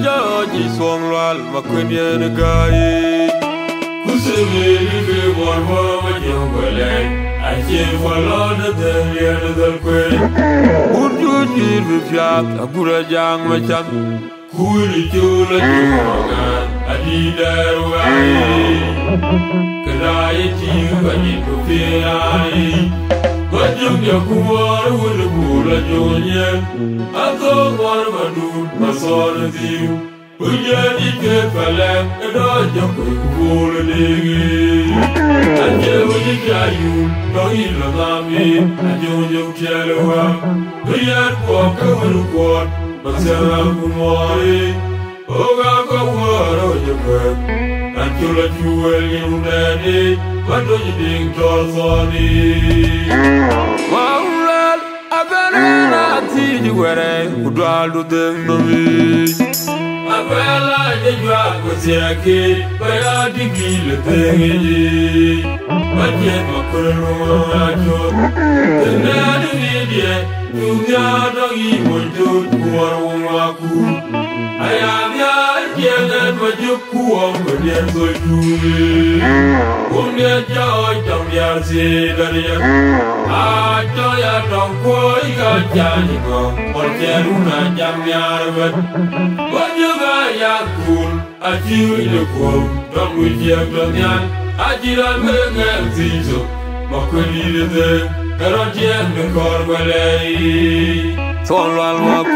George swung lal makwenya na gai. Kuseme ni warwa majongole. I came for Lord of the year of the queen. Would you deal with Yat, a good young machan? Cool chula chungan, I did that way. Could I eat you? I need to feel but you get war with a bull at Union. I thought one of a dude, my son of you. We get it get for them, and I jump with bull and diggy. I tell you, don't eat the me, and you tell her. We had walk over the court, but sell out for money. Oh, I got water on your work, and you let you well, you daddy. What do you think, Johnny? Well, I've been out to the way, who drive to the I felt like the drug was a kid, but I didn't feel a thing. But yet, my current I took the man in India, you got even to Kuaku. I am the idea that what you cool, but yet so truly. Only a joy, don't you see that? I tell you, don't go, you got Johnny go, or Jeruna Jamiar. But you got cool, I feel the cool, don't we hear the yan? I did a man, Zizo, Mokuli the Karajan, the Corway. So I'll walk.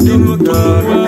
Give a God.